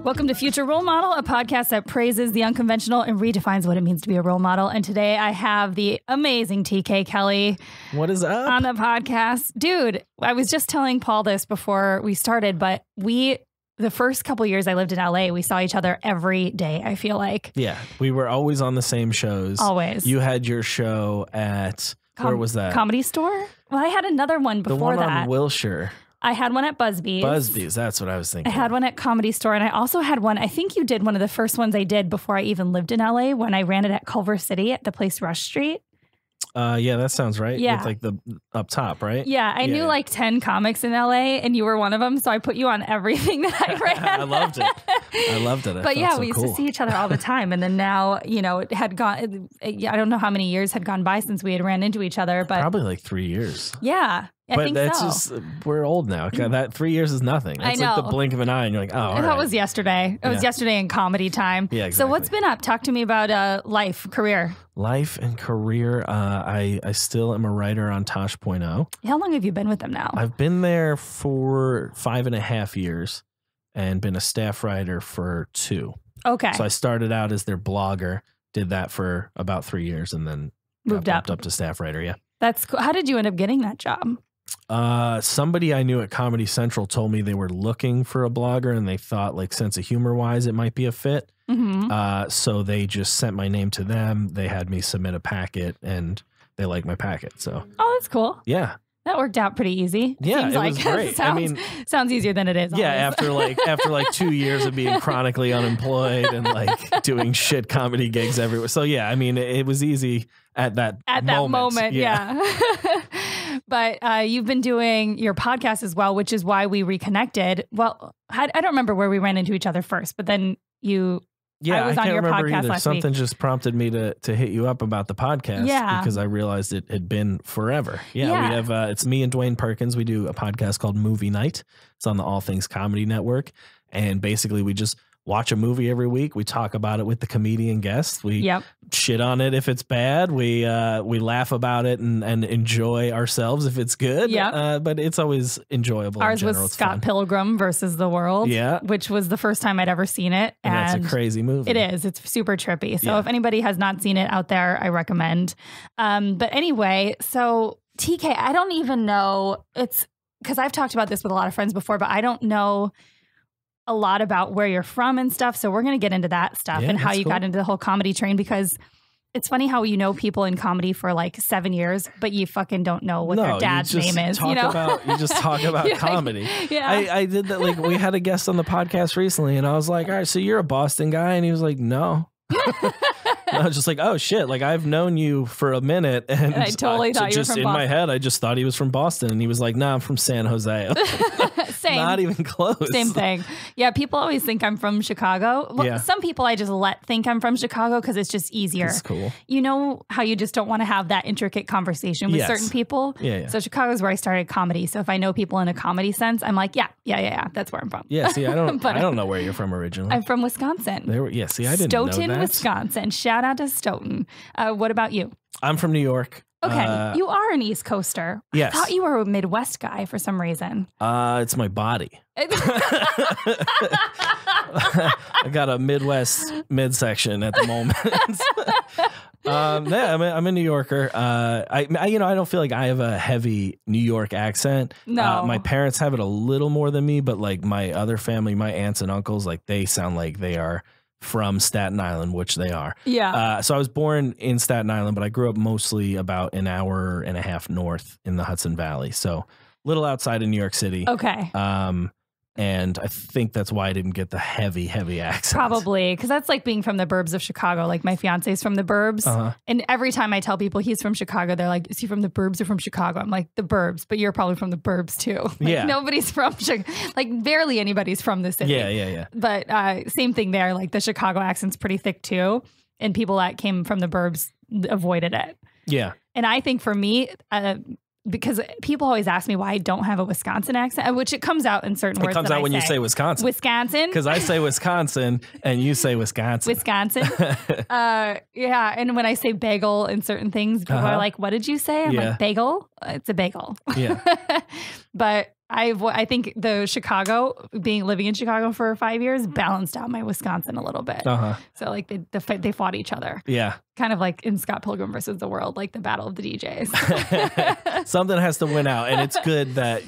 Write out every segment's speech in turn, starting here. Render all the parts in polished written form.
Welcome to Future Role Model, a podcast that praises the unconventional and redefines what it means to be a role model. And today I have the amazing TK Kelly. What is up? On the podcast. Dude, I was just telling Paul this before we started, but the first couple years I lived in LA, we saw each other every day, I feel like. Yeah, we were always on the same shows. Always. You had your show at, where was that? Comedy Store? Well, I had another one before that. The one on Wilshire. I had one at Busby's. Busby's, that's what I was thinking. I had one at Comedy Store, and I also had one, I think you did one of the first ones I did before I even lived in LA when I ran it at Culver City at the place Rush Street. Yeah, that sounds right. Yeah. With like the up top, right? Yeah, I knew like 10 comics in LA, and you were one of them, so I put you on everything that I ran. I loved it. I loved it. But yeah, we used to see each other all the time, and then now, you know, it had gone, I don't know how many years had gone by since we had ran into each other, but probably like 3 years. Yeah. I think that's so. just, we're old now. That 3 years is nothing. It's like the blink of an eye, and you're like, oh, all right. That was yesterday. It was yesterday in comedy time. Yeah, exactly. So what's been up? Talk to me about life, career. Life and career. I still am a writer on Tosh.0. How long have you been with them now? I've been there for 5.5 years and been a staff writer for 2. Okay. So I started out as their blogger, did that for about 3 years, and then moved up to staff writer. Yeah. That's cool. How did you end up getting that job? Somebody I knew at Comedy Central told me they were looking for a blogger, and they thought, like, sense of humor wise, it might be a fit. Mm-hmm. So they just sent my name to them. They had me submit a packet, and they liked my packet. So that's cool. Yeah. That worked out pretty easy. Yeah, it was great. Sounds easier than it is. Yeah, always. after like 2 years of being chronically unemployed and like doing shit comedy gigs everywhere. So yeah, I mean, it was easy at that moment. Yeah. But you've been doing your podcast as well, which is why we reconnected. Well, I don't remember where we ran into each other first, but then I was on your podcast last Something week. just prompted me to hit you up about the podcast because I realized it had been forever. Yeah. We have it's me and Dwayne Perkins. We do a podcast called Movie Night. It's on the All Things Comedy Network. And basically we just watch a movie every week. We talk about it with the comedian guests. We shit on it if it's bad. We laugh about it and enjoy ourselves if it's good. Yeah. But it's always enjoyable. Ours was Scott Pilgrim versus the World. Yeah. Which was the first time I'd ever seen it. And that's a crazy movie. It is. It's super trippy. So if anybody has not seen it out there, I recommend. But anyway, so TK, I don't even know. It's because I've talked about this with a lot of friends before, but I don't know a lot about where you're from and stuff. So we're going to get into that stuff and how you got into the whole comedy train, because it's funny how you know people in comedy for like 7 years, but you fucking don't know what their dad's name is. You just talk about comedy. Yeah. I did that. Like, we had a guest on the podcast recently, and I was like, all right, so you're a Boston guy? And he was like, no. I was just like, oh shit, like I've known you for a minute, and I totally thought you were from in Boston. My head I just thought he was from Boston, and he was like, nah, I'm from San Jose. Same. Not even close. Same thing. Yeah, people always think I'm from Chicago. Well, some people I just think I'm from Chicago because it's just easier. It's cool. You know how you just don't want to have that intricate conversation with certain people? Yeah. So Chicago's where I started comedy. So if I know people in a comedy sense, I'm like, yeah, that's where I'm from. Yeah, see, I don't know where you're from originally. I'm from Wisconsin. See, I didn't know that. Stoughton, Wisconsin. Shout out to Stoughton. What about you? I'm from New York. Okay, you are an East Coaster. Yes. I thought you were a Midwest guy for some reason. It's my body. I got a Midwest midsection at the moment. I'm a New Yorker. I don't feel like I have a heavy New York accent. No. My parents have it a little more than me, but like my other family, my aunts and uncles, like they sound like they are from Staten Island, which they are. Yeah. So I was born in Staten Island, but I grew up mostly about an hour and a half north in the Hudson Valley. So a little outside of New York City. Okay. And I think that's why I didn't get the heavy accent. Probably, because that's like being from the burbs of Chicago. Like my fiance's from the burbs. And every time I tell people he's from Chicago, they're like, is he from the burbs or from Chicago? I'm like, the burbs, but you're probably from the burbs too. Like, nobody's from, like barely anybody's from the city. Yeah. But same thing there. Like the Chicago accent's pretty thick too. And people that came from the burbs avoided it. Yeah. And I think for me, because people always ask me why I don't have a Wisconsin accent, which it comes out in certain words. It comes out when you say Wisconsin. Wisconsin. Because I say Wisconsin and you say Wisconsin. Wisconsin. Yeah. And when I say bagel in certain things, people are like, what did you say? I'm like, bagel? It's a bagel. Yeah. But I think the living in Chicago for 5 years balanced out my Wisconsin a little bit. So like they fought each other. Yeah. Kind of like in Scott Pilgrim versus the World, like the battle of the DJs. Something has to win out. And it's good that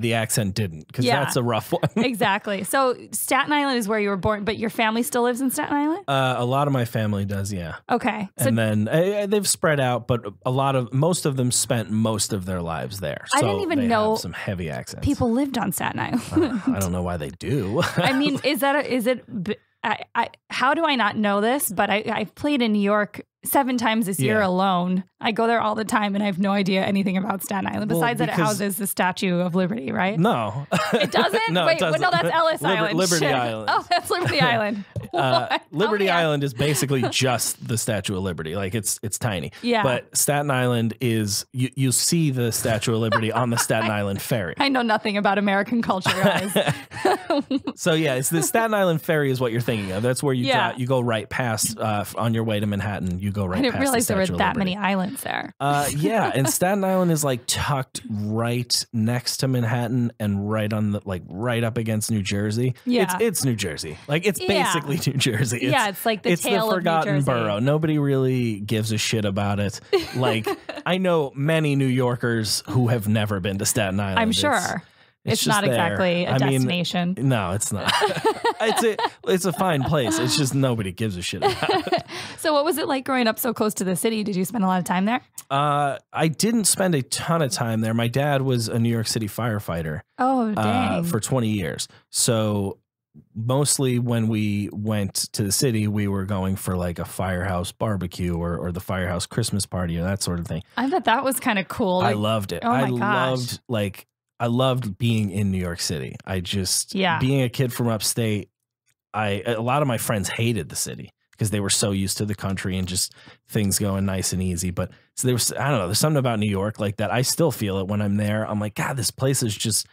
the accent didn't, because that's a rough one. Exactly. So Staten Island is where you were born, but your family still lives in Staten Island? A lot of my family does, yeah. Okay. So, and then they've spread out, but most of them spent most of their lives there. So I didn't even know have some heavy accents. People lived on Staten Island. I don't know why they do. I mean, how do I not know this? But I've played in New York 7 times this year alone. I go there all the time, and I have no idea anything about Staten Island. Besides that it houses the Statue of Liberty, right? No. It doesn't? No, Wait, it doesn't. No, that's Ellis Island. Liberty Island. Oh, that's Liberty Island. Liberty Island is basically just the Statue of Liberty. Like it's tiny. Yeah. But Staten Island is, you see the Statue of Liberty on the Staten Island ferry. I know nothing about American culture, guys. So yeah, it's the Staten Island ferry is what you're thinking of. That's where you go right past on your way to Manhattan. You go right past. I didn't realize there were that Liberty. many islands there. Yeah, and Staten Island is like tucked right next to Manhattan and right on the right up against New Jersey. Yeah, it's New Jersey. Like it's basically New Jersey. It's like the tail of forgotten New Jersey. borough. Nobody really gives a shit about it. Like I know many New Yorkers who have never been to Staten Island. I'm sure. It's not there. exactly a destination. No, it's not. It's a fine place. It's just nobody gives a shit about it. So what was it like growing up so close to the city? Did you spend a lot of time there? I didn't spend a ton of time there. My dad was a New York City firefighter. Oh, dang. For 20 years. So mostly when we went to the city, we were going for like a firehouse barbecue or the firehouse Christmas party or that sort of thing. I bet that was kind of cool. I loved it. Oh my gosh. I loved being in New York City. Being a kid from upstate, a lot of my friends hated the city because they were so used to the country and just things going nice and easy. But so there's something about New York like that. I still feel it when I'm there. I'm like, God, this place is just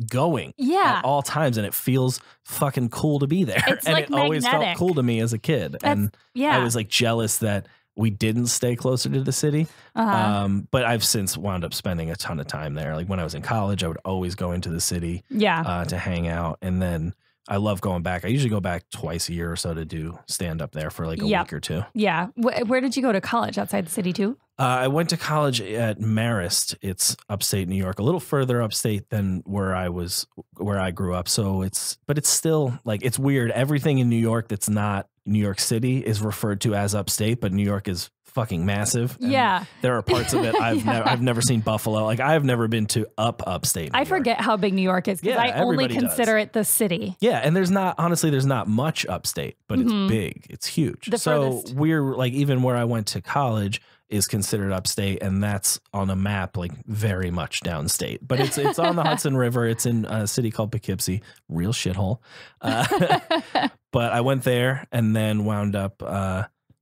going at all times, and it feels fucking cool to be there. It's and like it always felt cool to me as a kid. I was like jealous that we didn't stay closer to the city. But I've since wound up spending a ton of time there. Like when I was in college, I would always go into the city to hang out. And then I love going back. I usually go back twice a year or so to do stand up there for like a week or two. Yeah. Where did you go to college? Outside the city too? I went to college at Marist. It's upstate New York, a little further upstate than where I grew up. So it's still like, it's weird. Everything in New York that's not New York City is referred to as upstate, but New York is fucking massive. Yeah. There are parts of it I've never seen Buffalo. Like I've never been to upstate New York. I forget how big New York is because I only consider it the city. Yeah, and there's not much upstate, but it's big. It's huge. So we're like, even where I went to college is considered upstate, and that's on a map like very much downstate. But it's on the Hudson River. It's in a city called Poughkeepsie, real shithole. But I went there and then wound up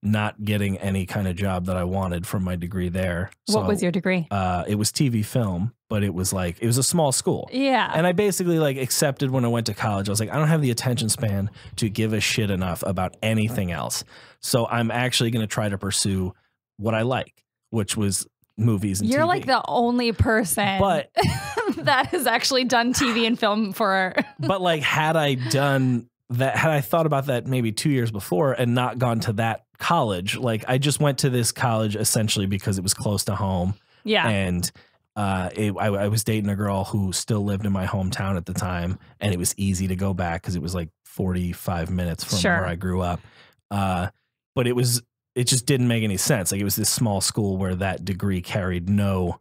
not getting any kind of job that I wanted from my degree there. What was your degree? It was TV film, but it was a small school. Yeah. And I basically like accepted when I went to college. I was like, I don't have the attention span to give a shit enough about anything else. So I'm actually going to try to pursue what I like, which was movies and You're TV. like the only person that has actually done TV and film for. But like, had I thought about that maybe 2 years before and not gone to that college, like I just went to this college essentially because it was close to home. Yeah. And I was dating a girl who still lived in my hometown at the time, and it was easy to go back because it was like 45 minutes from where I grew up. But it just didn't make any sense. Like it was this small school where that degree carried no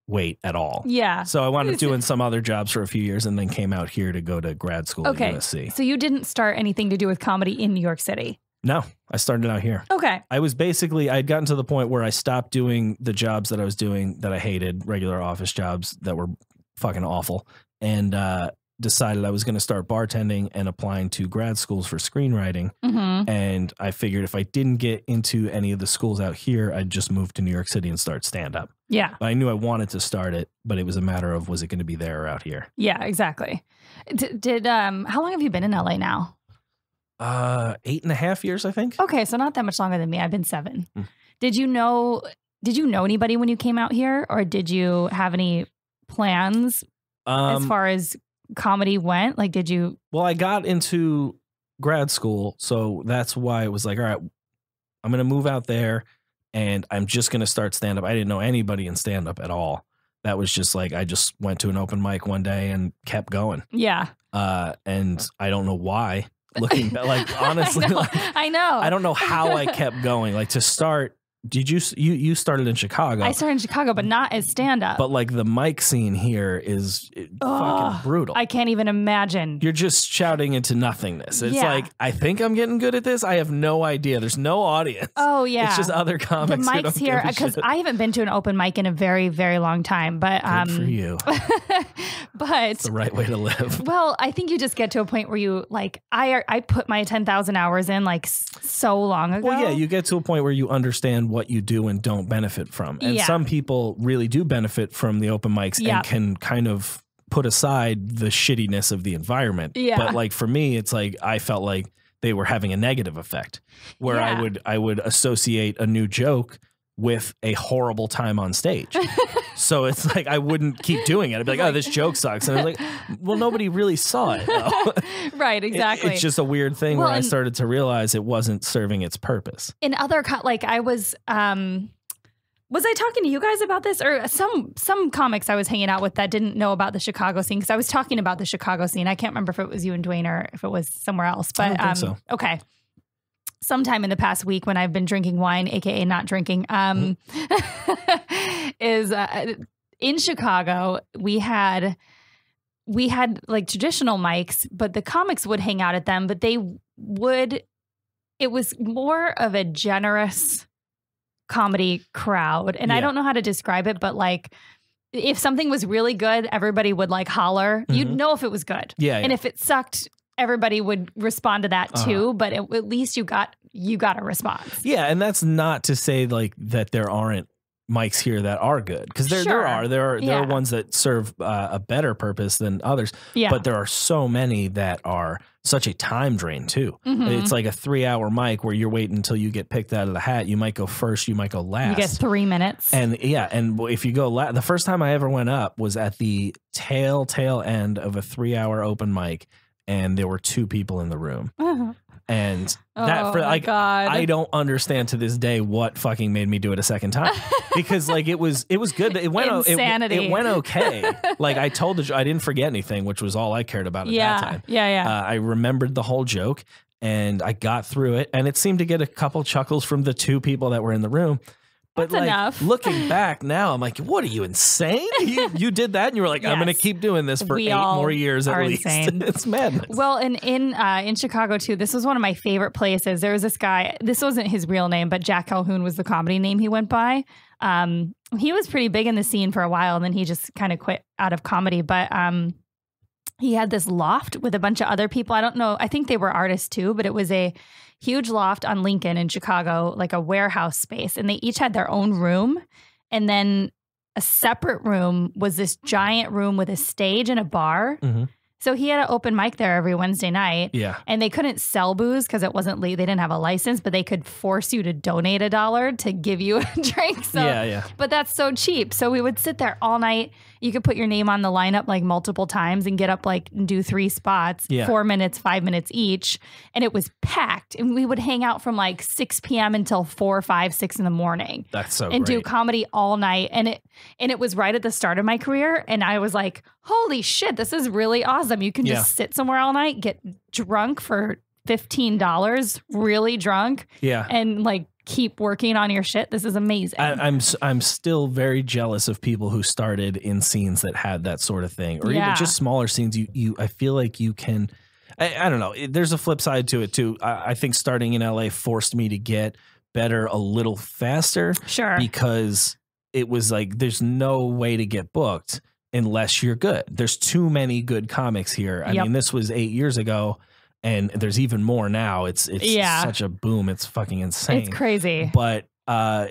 weight at all. Yeah. So I wound up doing some other jobs for a few years and then came out here to go to grad school at USC. So you didn't start anything to do with comedy in New York City? No, I started out here. Okay. I'd gotten to the point where I stopped doing the jobs that I was doing that I hated, regular office jobs that were fucking awful, and decided I was going to start bartending and applying to grad schools for screenwriting. And I figured if I didn't get into any of the schools out here, I'd just move to New York City and start stand up. Yeah. But I knew I wanted to start it, but it was a matter of, was it going to be there or out here? Yeah, exactly. How long have you been in LA now? 8.5 years, I think. Okay. So not that much longer than me. I've been 7. Did you know anybody when you came out here, or did you have any plans as far as comedy went? Like, did you? Well, I got into grad school, so that's why it was like, all right, I'm going to move out there and I'm just going to start stand-up. I didn't know anybody in stand-up at all. That was just like, I just went to an open mic one day and kept going. Yeah. And I don't know why. Looking back, like, honestly, I know. I don't know how I kept going. Like, to start, did you started in Chicago? I started in Chicago, but not as stand-up. But like the mic scene here is fucking brutal. I can't even imagine. You're just shouting into nothingness. It's like, I think I'm getting good at this. I have no idea. There's no audience. Oh yeah, it's just other comics. The mics here, because I haven't been to an open mic in a very, very long time. But good for you. But it's the right way to live. Well, I think you just get to a point where you like, I put my 10,000 hours in like so long ago. Well, yeah, you get to a point where you understand what you do and don't benefit from. And some people really do benefit from the open mics and can kind of put aside the shittiness of the environment. Yeah. But like for me, it's like I felt like they were having a negative effect where I would associate a new joke with a horrible time on stage. So it's like I wouldn't keep doing it. I'd be like, oh, this joke sucks. And I was like, well, nobody really saw it. Right, exactly. It's just a weird thing where I started to realize it wasn't serving its purpose. In other, like I was I talking to you guys about this, or some comics I was hanging out with that didn't know about the Chicago scene? Because I was talking about the Chicago scene. I can't remember if it was you and Dwayne or if it was somewhere else. But I don't think so. Okay. Sometime in the past week when I've been drinking wine, aka not drinking, is in Chicago we had like traditional mics, but the comics would hang out at them, but it was more of a generous comedy crowd. And I don't know how to describe it, but like if something was really good, everybody would like holler. You'd know if it was good. Yeah. And if it sucked, everybody would respond to that too, but at least you got a response. Yeah, and that's not to say like that there aren't mics here that are good, because there are ones that serve a better purpose than others. Yeah. But there are so many that are such a time drain too. It's like a 3-hour mic where you're waiting until you get picked out of the hat. You might go first, you might go last. You get 3 minutes. And and if you go last, the first time I ever went up was at the tail end of a 3-hour open mic. And there were 2 people in the room. And that God. I don't understand to this day what fucking made me do it a second time, because like it was good. It went insanity. It went okay. Like I told I didn't forget anything, which was all I cared about at that time. I remembered the whole joke and I got through it, and it seemed to get a couple chuckles from the 2 people that were in the room. But that's like enough. Looking back now, I'm like, what are you, insane? You did that and you were like, I'm going to keep doing this for 8 more years at least. It's madness. Well, and in Chicago too, this was one of my favorite places. There was this guy, this wasn't his real name, but Jack Calhoun was the comedy name he went by. He was pretty big in the scene for a while, and then he just kind of quit out of comedy. But he had this loft with a bunch of other people. I don't know. I think they were artists too, but it was a huge loft on Lincoln in Chicago, like a warehouse space. And they each had their own room. And then a separate room was this giant room with a stage and a bar. So he had an open mic there every Wednesday night. Yeah. And they couldn't sell booze because it wasn't legal. They didn't have a license, but they could force you to donate $1 to give you a drink. So, but that's so cheap. So we would sit there all night. You could put your name on the lineup like multiple times and get up like and do 3 spots, 4 minutes, 5 minutes each. And it was packed. And we would hang out from like 6 p.m. until 4, 5, 6 in the morning. That's so and great. Do comedy all night. And it was right at the start of my career. And I was like, holy shit, this is really awesome. You can just sit somewhere all night, get drunk for $15, really drunk. Yeah. And like keep working on your shit. This is amazing. I'm still very jealous of people who started in scenes that had that sort of thing, or even just smaller scenes. I feel like you can, I don't know. There's a flip side to it too. I think starting in LA forced me to get better a little faster. Sure. Because it was like, there's no way to get booked unless you're good. There's too many good comics here. I mean, this was 8 years ago. And there's even more now. It's such a boom. It's fucking insane. It's crazy. But I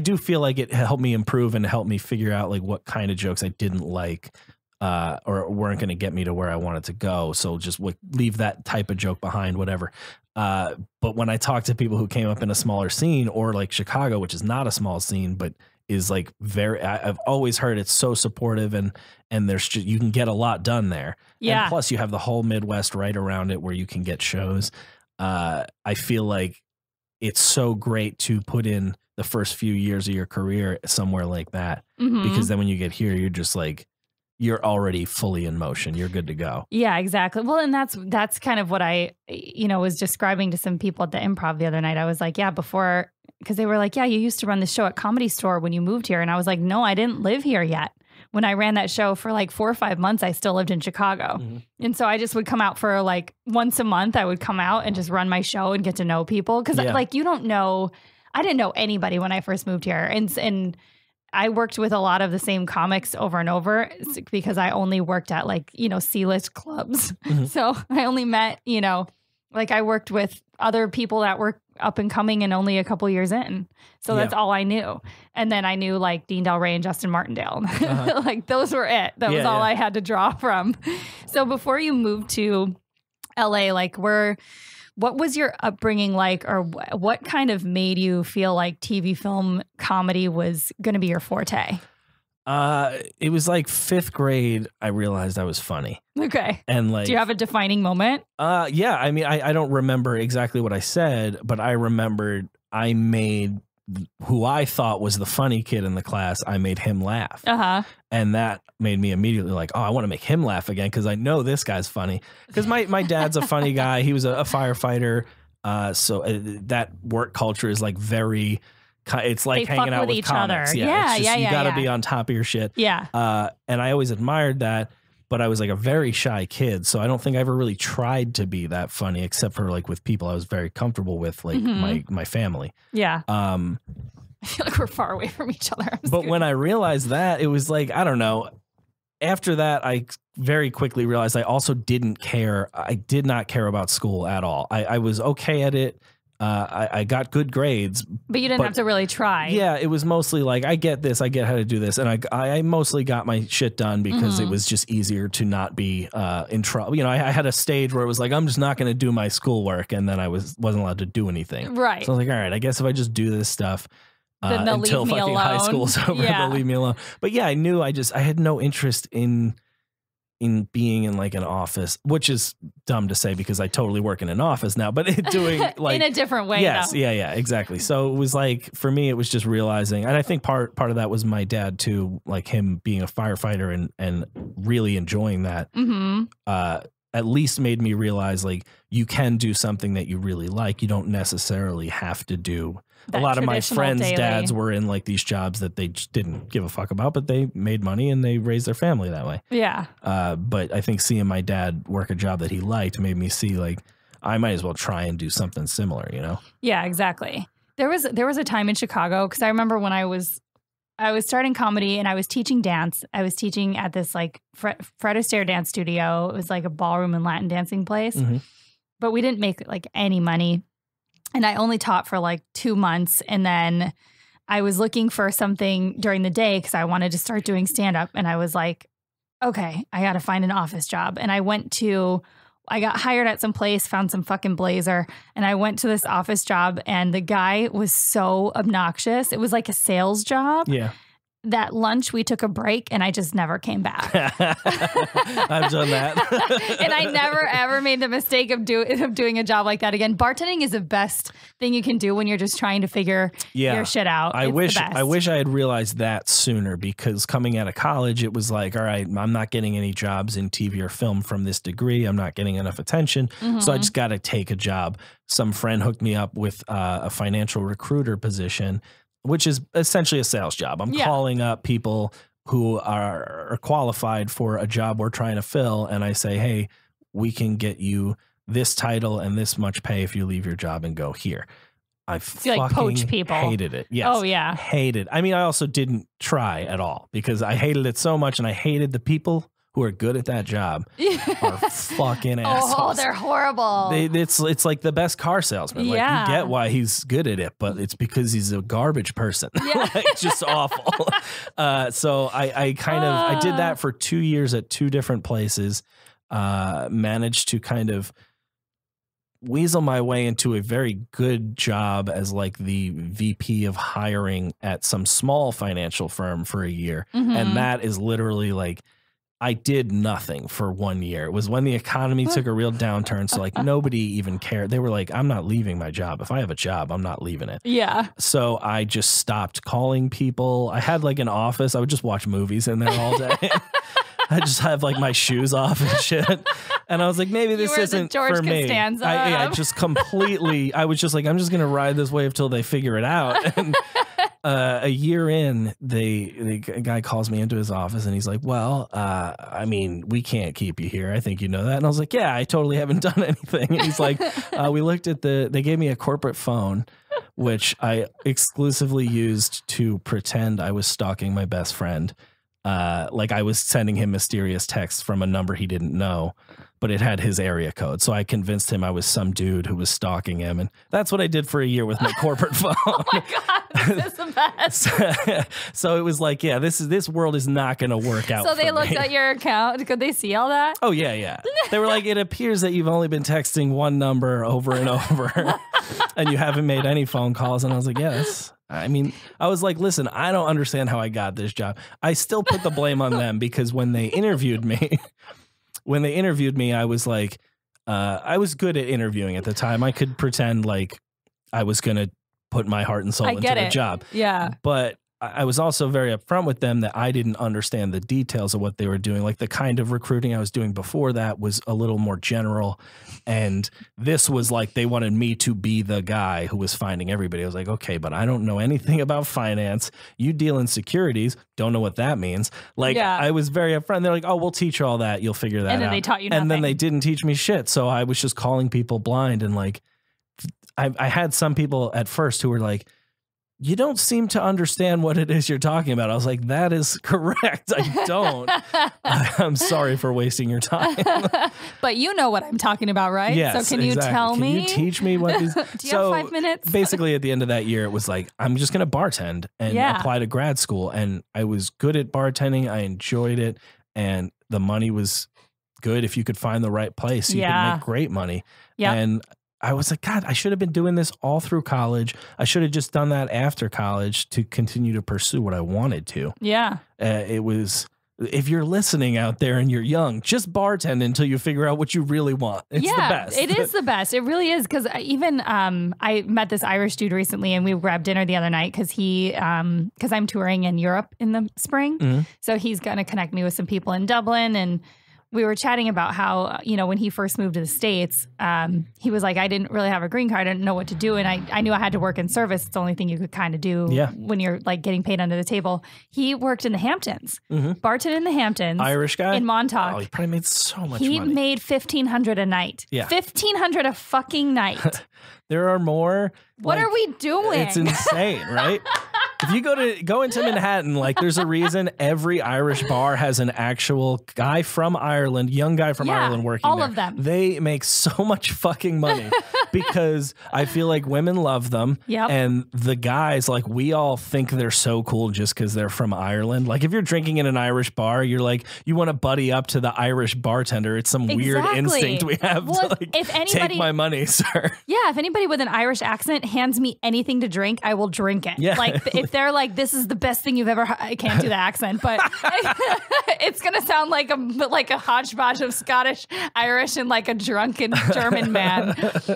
do feel like it helped me improve and helped me figure out like what kind of jokes I didn't like or weren't going to get me to where I wanted to go. So just leave that type of joke behind, whatever. But when I talk to people who came up in a smaller scene, or like Chicago, which is not a small scene, but is like I've always heard it's so supportive, and there's just, you can get a lot done there. Yeah. And plus you have the whole Midwest right around it where you can get shows. I feel like it's so great to put in the first few years of your career somewhere like that, because then when you get here, you're just like, you're already fully in motion. You're good to go. Yeah, exactly. Well, and that's kind of what I, was describing to some people at the Improv the other night. I was like, yeah, before, because they were like, yeah, you used to run the show at Comedy Store when you moved here. And I was like, no, I didn't live here yet. When I ran that show for like 4 or 5 months, I still lived in Chicago. And so I just would come out for like once a month. I would come out and just run my show and get to know people. Because like, you don't know, I didn't know anybody when I first moved here. And I worked with a lot of the same comics over and over because I only worked at like, C-list clubs. So I only met, like I worked with other people that were up and coming and only a couple years in. So that's all I knew. And then I knew like Dean Del Rey and Justin Martindale. Like those were it. That was all I had to draw from. So before you moved to LA, like what was your upbringing like, or what kind of made you feel like TV, film, comedy was going to be your forte? It was like 5th grade. I realized I was funny. Okay. And like, do you have a defining moment? Yeah. I mean, I don't remember exactly what I said, but I remembered I made who I thought was the funny kid in the class. I made him laugh. And that made me immediately like, oh, I want to make him laugh again, because I know this guy's funny. Because my dad's a funny guy. He was a firefighter. So that work culture is like very, it's like hanging out with each comics. other. Yeah, you got to be on top of your shit. Yeah. And I always admired that, but I was like a very shy kid, so I don't think I ever really tried to be that funny, except for like with people I was very comfortable with, like my family. Yeah. I feel like we're far away from each other. But when I realized that, it was like, I don't know. After that, I very quickly realized I also didn't care. I did not care about school at all. I was okay at it. I got good grades. But you didn't have to really try. Yeah, it was mostly like, I get this, I get how to do this. And I mostly got my shit done because it was just easier to not be in trouble. I had a stage where it was like, I'm just not going to do my schoolwork. And then I wasn't allowed to do anything. Right. So I was like, all right, I guess if I just do this stuff then until leave me fucking alone. high school's over, they'll leave me alone. But yeah, I knew I had no interest in being in like an office, which is dumb to say because I totally work in an office now, but doing like in a different way. Yes. Though. Yeah, exactly. So it was like, for me, it was just realizing, and I think part of that was my dad too, like him being a firefighter and really enjoying that, at least made me realize like you can do something that you really like. You don't necessarily have to do. A lot of my friends' dads were in like these jobs that they just didn't give a fuck about, but they made money and they raised their family that way. Yeah. But I think seeing my dad work a job that he liked made me see like, I might as well try and do something similar, Yeah, exactly. There was a time in Chicago, because I remember when I was starting comedy and I was teaching dance. I was teaching at this like Fred Astaire dance studio. It was like a ballroom and Latin dancing place, but we didn't make like any money. And I only taught for like 2 months. And then I was looking for something during the day because I wanted to start doing stand-up. And I was like, okay, I got to find an office job. And I got hired at some place, found some fucking blazer. And I went to this office job and the guy was so obnoxious. It was like a sales job. Yeah. That lunch, we took a break and I just never came back. I've done that. And I never, ever made the mistake of doing a job like that again. Bartending is the best thing you can do when you're just trying to figure your shit out. I wish I had realized that sooner, because coming out of college, it was like, all right, I'm not getting any jobs in TV or film from this degree. I'm not getting enough attention. So I just got to take a job. Some friend hooked me up with a financial recruiter position, which is essentially a sales job. I'm calling up people who are qualified for a job we're trying to fill. And I say, hey, we can get you this title and this much pay if you leave your job and go here. I fucking like poach people. Hated it. Yes. Oh, yeah. Hated. I mean, I also didn't try at all because I hated it so much, and I hated the people who are good at that job are fucking assholes. Oh, they're horrible. It's like the best car salesman. Like, you get why he's good at it, but it's because he's a garbage person. Yeah. Like, just awful. So I did that for 2 years at 2 different places. Managed to kind of weasel my way into a very good job as like the VP of hiring at some small financial firm for a year. And that is literally like, I did nothing for 1 year. It was when the economy took a real downturn. So like nobody even cared. They were like, I'm not leaving my job. If I have a job, I'm not leaving it. Yeah. So I just stopped calling people. I had like an office. I would just watch movies in there all day. I just have like my shoes off and shit. And I was like, maybe this isn't for me. I just completely, I was just like, I'm just going to ride this wave till they figure it out. And a year in, the guy calls me into his office and he's like, well, I mean, we can't keep you here. I think you know that. And I was like, yeah, I totally haven't done anything. And he's like, we looked at they gave me a corporate phone, which I exclusively used to pretend I was stalking my best friend. Like I was sending him mysterious texts from a number he didn't know, but it had his area code. So I convinced him I was some dude who was stalking him. And that's what I did for a year with my corporate phone. Oh my God, this is the best. So it was like, yeah, this world is not going to work out. So they looked at your account. Could they see all that? Oh, yeah, yeah. They were like, it appears that you've only been texting one number over and over and you haven't made any phone calls. And I was like, yes. I mean, I was like, listen, I don't understand how I got this job. I still put the blame on them because when they interviewed me, I was like, I was good at interviewing at the time. I could pretend like I was going to put my heart and soul into the job. Yeah. But I was also very upfront with them that I didn't understand the details of what they were doing. Like the kind of recruiting I was doing before that was a little more general. And this was like they wanted me to be the guy who was finding everybody. I was like, okay, but I don't know anything about finance. You deal in securities. Don't know what that means. Like I was very upfront. They're like, oh, we'll teach you all that. You'll figure that out. And then they taught you nothing. And then they didn't teach me shit. So I was just calling people blind. And like, I had some people at first who were like, you don't seem to understand what it is you're talking about. I was like, that is correct. I don't. I'm sorry for wasting your time. But you know what I'm talking about, right? Yes, so can you tell me? Can you teach me what these... Do you have 5 minutes? Basically, at the end of that year, it was like, I'm just going to bartend and apply to grad school. And I was good at bartending. I enjoyed it. And the money was good. If you could find the right place, you could make great money. Yeah. And I was like, God, I should have been doing this all through college. I should have just done that after college to continue to pursue what I wanted to. Yeah. It was, if you're listening out there and you're young, just bartend until you figure out what you really want. It's the best. It is the best. It really is. Because even I met this Irish dude recently and we grabbed dinner the other night because because I'm touring in Europe in the spring. So he's going to connect me with some people in Dublin. And we were chatting about how, you know, when he first moved to the States, he was like, I didn't really have a green card. I didn't know what to do. And I knew I had to work in service. It's the only thing you could kind of do when you're like getting paid under the table. He worked in the Hamptons, bartended in the Hamptons. Irish guy? In Montauk. Oh, he probably made so much money. He made $1,500 a night. Yeah. $1,500 a fucking night. There are more. What are we doing? It's insane, right? If you go into Manhattan, like there's a reason every Irish bar has an actual guy from Ireland, young guy from Ireland working all there. Of them. They make so much fucking money because I feel like women love them. Yep. And the guys, like we all think they're so cool just because they're from Ireland. Like if you're drinking in an Irish bar, you're like, you want to buddy up to the Irish bartender. It's some weird instinct we have to like, if anybody, take my money, sir. Yeah, if anybody with an Irish accent hands me anything to drink, I will drink it. Yeah. Like if they're like, this is the best thing you've ever, I can't do the accent, but it's going to sound like a hodgepodge of Scottish, Irish, and like a drunken German man.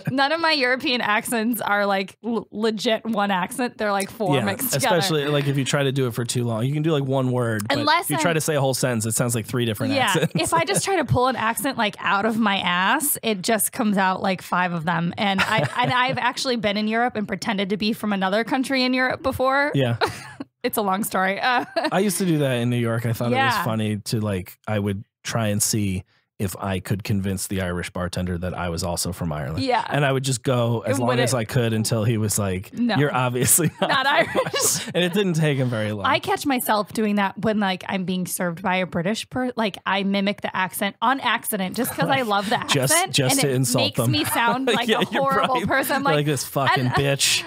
None of my European accents are like legit one accent. They're like four mixed together. Especially like if you try to do it for too long, you can do like one word, but if you try to say a whole sentence, it sounds like 3 different accents. If I just try to pull an accent like out of my ass, it just comes out like 5 of them. And I've actually been in Europe and pretended to be from another country in Europe before. Yeah. It's a long story. I used to do that in New York. I thought it was funny to like, I would try and see if I could convince the Irish bartender that I was also from Ireland. Yeah. And I would just go as long as I could until he was like, no, you're obviously not Irish. And it didn't take him very long. I catch myself doing that when like I'm being served by a British like I mimic the accent on accident just because I love the accent. Just to insult them. It makes me sound like a horrible person. I'm like this fucking bitch.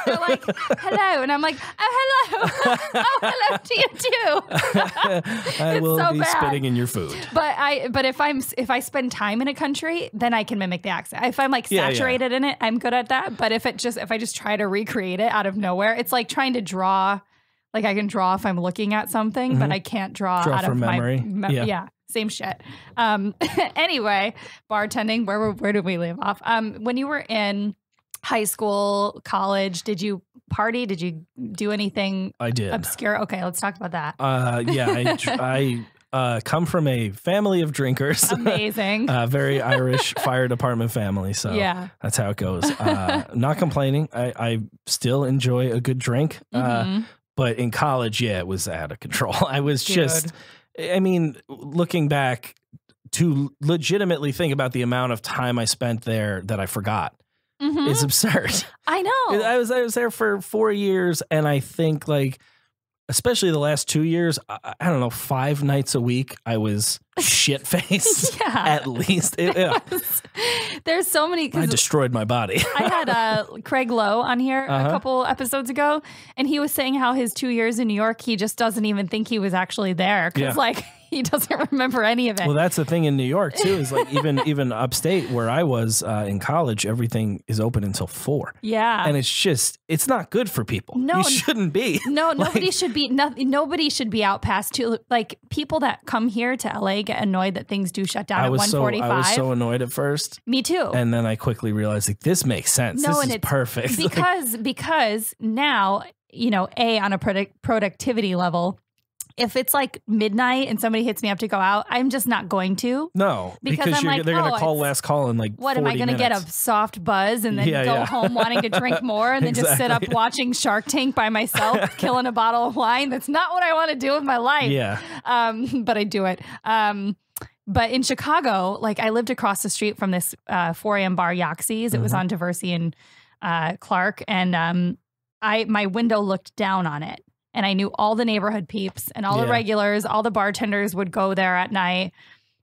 They're like, hello. And I'm like, oh, hello. Oh, hello to you too. I will be spitting in your food. But if I spend time in a country, then I can mimic the accent. If I'm like saturated in it, I'm good at that. But if I just try to recreate it out of nowhere, it's like trying to draw. Like I can draw if I'm looking at something, but I can't draw out of memory. Yeah, same shit. Anyway, bartending. Where did we leave off? When you were in high school, college, did you party? Did you do anything? I did. Obscure. Okay, let's talk about that. I come from a family of drinkers. Amazing. Very Irish fire department family. So that's how it goes. Not complaining. I still enjoy a good drink. But in college, it was out of control. I was looking back to legitimately think about the amount of time I spent there that I forgot. It's absurd. I know. I was there for 4 years, and I think like, especially the last 2 years, I don't know, 5 nights a week, I was shit faced at least. There's so many. I destroyed my body. I had Craig Lowe on here a couple episodes ago, and he was saying how his 2 years in New York, he just doesn't even think he was actually there because like he doesn't remember any of it. Well, that's the thing in New York too, is like even upstate where I was in college, everything is open until 4. Yeah. And it's not good for people. No, you shouldn't be. No, nobody should be. Nobody should be out past 2. Like people that come here to LA get annoyed that things do shut down at 1:45. I was so annoyed at first. Me too. And then I quickly realized like this makes sense. This is perfect. Because now, on a productivity level, if it's like midnight and somebody hits me up to go out, I'm just not going to. No, because they're going to call last call in like 40 am I going to get a soft buzz and then go home wanting to drink more and then just sit up watching Shark Tank by myself, killing a bottle of wine? That's not what I want to do with my life. Yeah. But I do it. But in Chicago, like I lived across the street from this 4 a.m. bar, Yaxie's. It was on Diversey and Clark. And my window looked down on it. And I knew all the neighborhood peeps and all the regulars, all the bartenders would go there at night.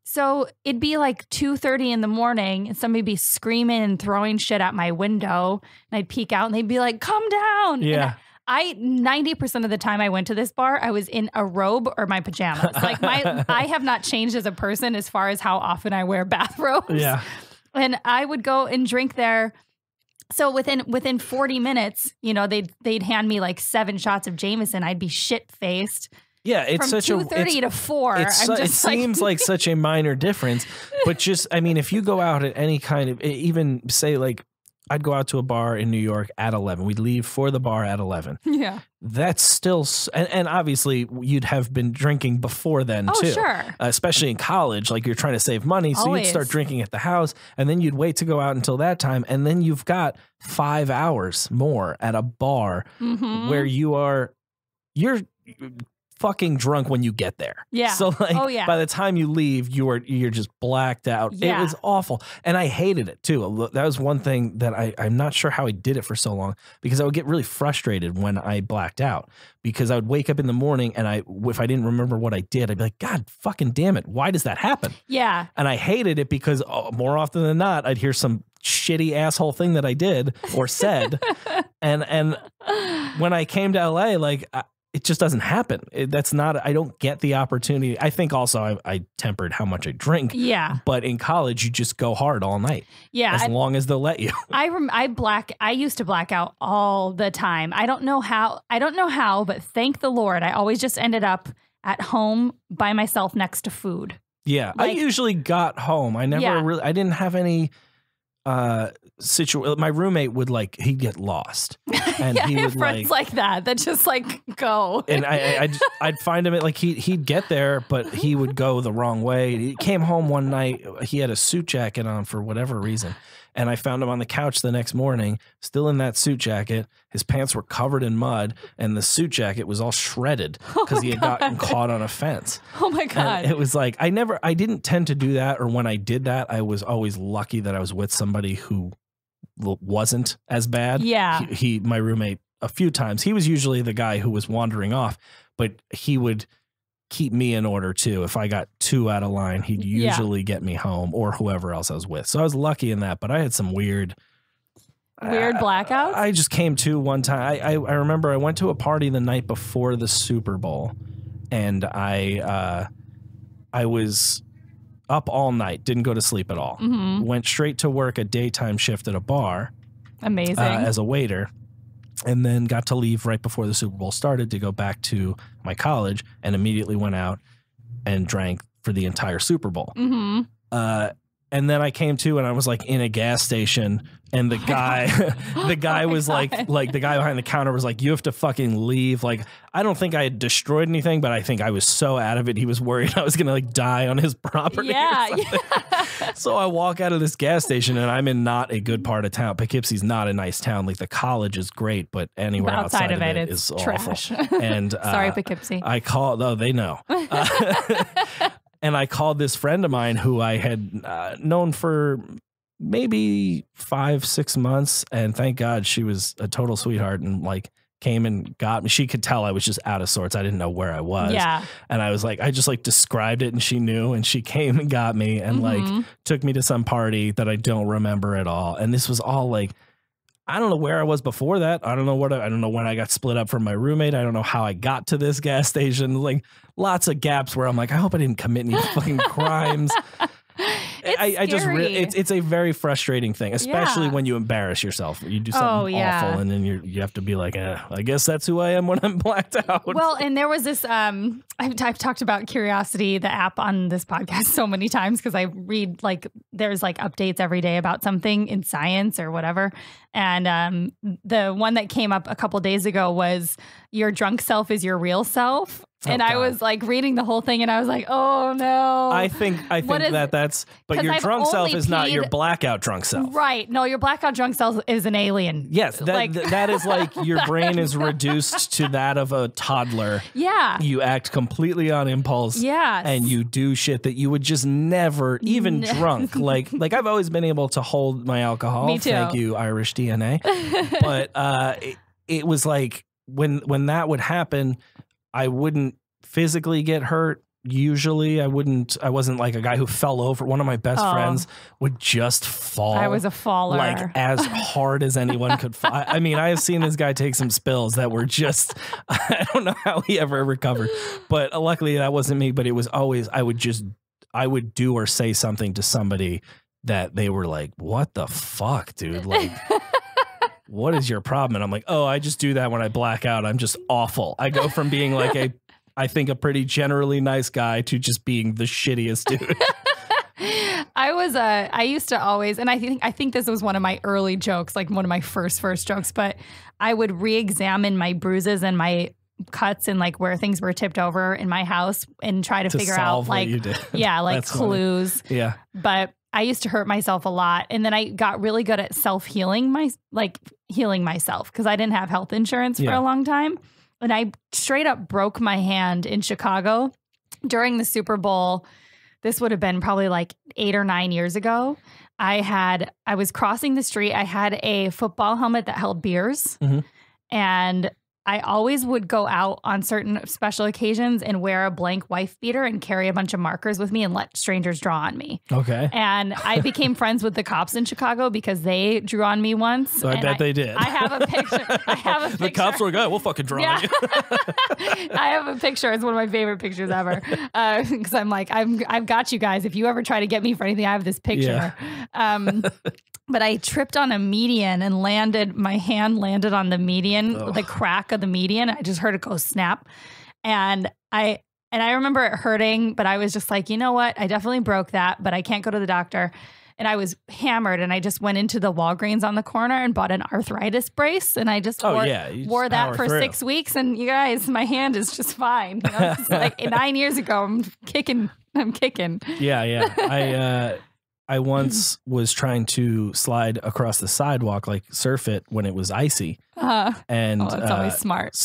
So it'd be like 2:30 in the morning and somebody'd be screaming and throwing shit at my window. And I'd peek out and they'd be like, come down. Yeah. And 90% of the time I went to this bar, I was in a robe or my pajamas. Like I have not changed as a person as far as how often I wear bathrobes. Yeah. And I would go and drink there. So within 40 minutes, they'd hand me like 7 shots of Jameson. I'd be shit faced. Yeah, it's from such 2:30 to 4. It seems like such a minor difference, but just if you go out at any kind of, even say like I'd go out to a bar in New York at 11. We'd leave for the bar at 11. Yeah. That's still, and obviously you'd have been drinking before then too. Oh, sure. Especially in college, like you're trying to save money. So you'd start drinking at the house and then you'd wait to go out until that time. And then you've got 5 hours more at a bar where you're fucking drunk when you get there. Yeah. So like by the time you leave, you're just blacked out. Yeah. It was awful. And I hated it too. That was one thing that I'm not sure how I did it for so long, because I would get really frustrated when I blacked out, because I would wake up in the morning and if I didn't remember what I did, I'd be like, God fucking damn it. Why does that happen? Yeah. And I hated it because more often than not, I'd hear some shitty asshole thing that I did or said. and when I came to LA, like it just doesn't happen. I don't get the opportunity. I think also I tempered how much I drink. Yeah. But in college, you just go hard all night. Yeah. As long as they'll let you. I used to black out all the time. I don't know how, but thank the Lord, I always just ended up at home by myself next to food. Yeah. I usually got home. I didn't have any my roommate would he'd get lost, and he would friends like that just go. And I'd find him at he'd get there, but he would go the wrong way. He came home one night. He had a suit jacket on for whatever reason, and I found him on the couch the next morning, still in that suit jacket. His pants were covered in mud, and the suit jacket was all shredded because he had gotten caught on a fence. Oh my God. And it was like, I didn't tend to do that, or when I did that, I was always lucky that I was with somebody who wasn't as bad. Yeah. My roommate, a few times, he was usually the guy who was wandering off, but he would keep me in order too. If I got too out of line, he'd usually get me home, or whoever else I was with. So I was lucky in that, but I had some weird, weird blackouts? I just came to one time. I remember I went to a party the night before the Super Bowl, and I was up all night, didn't go to sleep at all. Went straight to work a daytime shift at a bar. Amazing. As a waiter. And then got to leave right before the Super Bowl started to go back to my college, and immediately went out and drank for the entire Super Bowl. And then I came to, and I was like in a gas station, and the guy, the guy was like the guy behind the counter was like, "You have to fucking leave." Like, I don't think I had destroyed anything, but I think I was so out of it, he was worried I was gonna like die on his property. Yeah. So I walk out of this gas station, and I'm in not a good part of town. Poughkeepsie's not a nice town. Like, the college is great, but anywhere outside of it is trash. Awful. And sorry, Poughkeepsie. I called. Oh, they know. And I called this friend of mine who I had known for maybe 5-6 months. And thank God she was a total sweetheart and like came and got me. She could tell I was just out of sorts. I didn't know where I was. Yeah. And I was like, I just like described it, and she knew, and she came and got me and like took me to some party that I don't remember at all. And this was all like, I don't know where I was before that. I don't know I don't know when I got split up from my roommate. I don't know how I got to this gas station. Like, lots of gaps where I'm like, I hope I didn't commit any fucking crimes. It's a very frustrating thing, especially when you embarrass yourself. You do something awful, and then you have to be like, I guess that's who I am when I'm blacked out. Well, and there was this, I've talked about Curiosity, the app, on this podcast so many times because I read like there's like updates every day about something in science or whatever. And the one that came up a couple days ago was your drunk self is your real self. And I was like reading the whole thing, and I was like, "Oh no!" I think that's. But your drunk self is not your blackout drunk self, right? No, your blackout drunk self is an alien. Yes, that is like your brain is reduced to that of a toddler. Yeah, you act completely on impulse. Yes, and you do shit that you would just never, even drunk. Like I've always been able to hold my alcohol. Me too. Thank you, Irish DNA. But it was like when that would happen, I wouldn't physically get hurt. Usually I wasn't like a guy who fell over. One of my best friends would just fall. I was a faller. Like as hard as anyone could fall. I mean, I have seen this guy take some spills that were just, I don't know how he ever recovered. But luckily that wasn't me. But it was always, I would do or say something to somebody that they were like, what the fuck, dude? Like, what is your problem? And I'm like, oh, I just do that when I black out. I'm just awful. I go from being like I think a pretty generally nice guy to just being the shittiest dude. I used to always, and I think this was one of my early jokes, like one of my first jokes, but I would re-examine my bruises and my cuts and like where things were tipped over in my house and try to figure out like, yeah, like clues. Funny. Yeah. But I used to hurt myself a lot. And then I got really good at healing myself because I didn't have health insurance for a long time. And I straight up broke my hand in Chicago during the Super Bowl. This would have been probably like 8 or 9 years ago. I was crossing the street. I had a football helmet that held beers. And I always would go out on certain special occasions and wear a blank wife beater and carry a bunch of markers with me and let strangers draw on me. Okay. And I became friends with the cops in Chicago because they drew on me once. So I bet they did. I have a picture. The cops were like, we'll fucking draw on you. I have a picture. It's one of my favorite pictures ever. Because I'm like, I've got you guys. If you ever try to get me for anything, I have this picture. Yeah. But I tripped on a median and my hand landed on the median, the crack of the median. I just heard it go snap. And I remember it hurting, but I was just like, you know what? I definitely broke that, but I can't go to the doctor. And I was hammered, and I just went into the Walgreens on the corner and bought an arthritis brace. And I just wore that for 6 weeks. And you guys, my hand is just fine. You know? It's like 9 years ago, I'm kicking. Yeah. I once was trying to slide across the sidewalk, like surf it when it was icy. And that's always smart.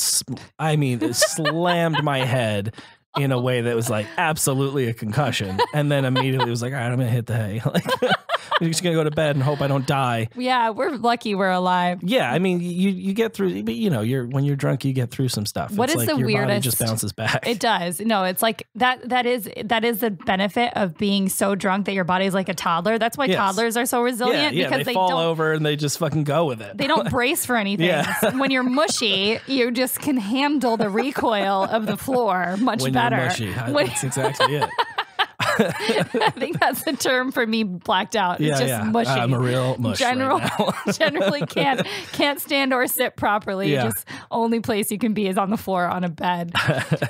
I mean, it slammed my head in a way that was like absolutely a concussion. And then immediately was like, all right, I'm going to hit the hay. Like, I'm just going to go to bed and hope I don't die. Yeah, we're lucky we're alive. Yeah, I mean, you get through, but you know, when you're drunk, you get through some stuff. What is like the your weirdest? Body just bounces back. It does. No, it's like that is the benefit of being so drunk that your body's like a toddler. That's why toddlers are so resilient. Yeah, because they fall over and they just fucking go with it. They don't brace for anything. Yeah. When you're mushy, you just can handle the recoil of the floor much better. You're mushy. That's exactly it. I think that's the term for me blacked out. It's just mushy. I'm a real mush Generally can't stand or sit properly. Yeah. Just only place you can be is on the floor on a bed.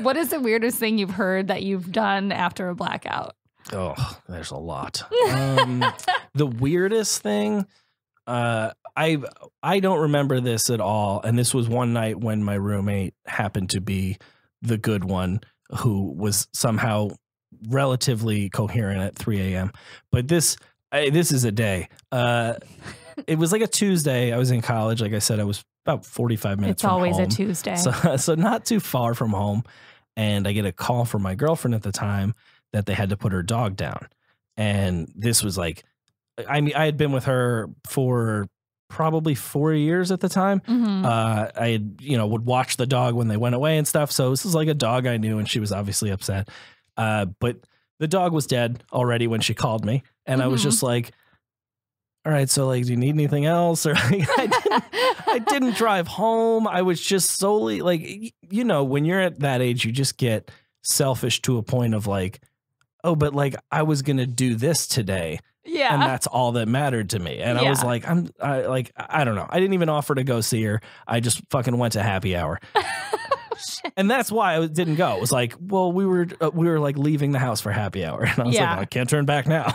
What is the weirdest thing you've heard that you've done after a blackout? Oh, there's a lot. The weirdest thing, I don't remember this at all. And this was one night when my roommate happened to be the good one who was somehow relatively coherent at 3 a.m. But this is a day. It was like a Tuesday. I was in college. Like I said, I was about 45 minutes from home. It's always a Tuesday. So not too far from home. And I get a call from my girlfriend at the time that they had to put her dog down. And this was like, I mean, I had been with her for probably 4 years at the time. Mm-hmm. I had, would watch the dog when they went away and stuff. So this was like a dog I knew, and she was obviously upset. But the dog was dead already when she called me. And I was just like, all right, so like, do you need anything else? Or like, I didn't drive home. I was just solely like, when you're at that age, you just get selfish to a point of like, oh, but like I was going to do this today. Yeah. And that's all that mattered to me. And I was like, I don't know. I didn't even offer to go see her. I just fucking went to happy hour. And that's why I didn't go. It was like, well, we were like leaving the house for happy hour. And I was like, I can't turn back now.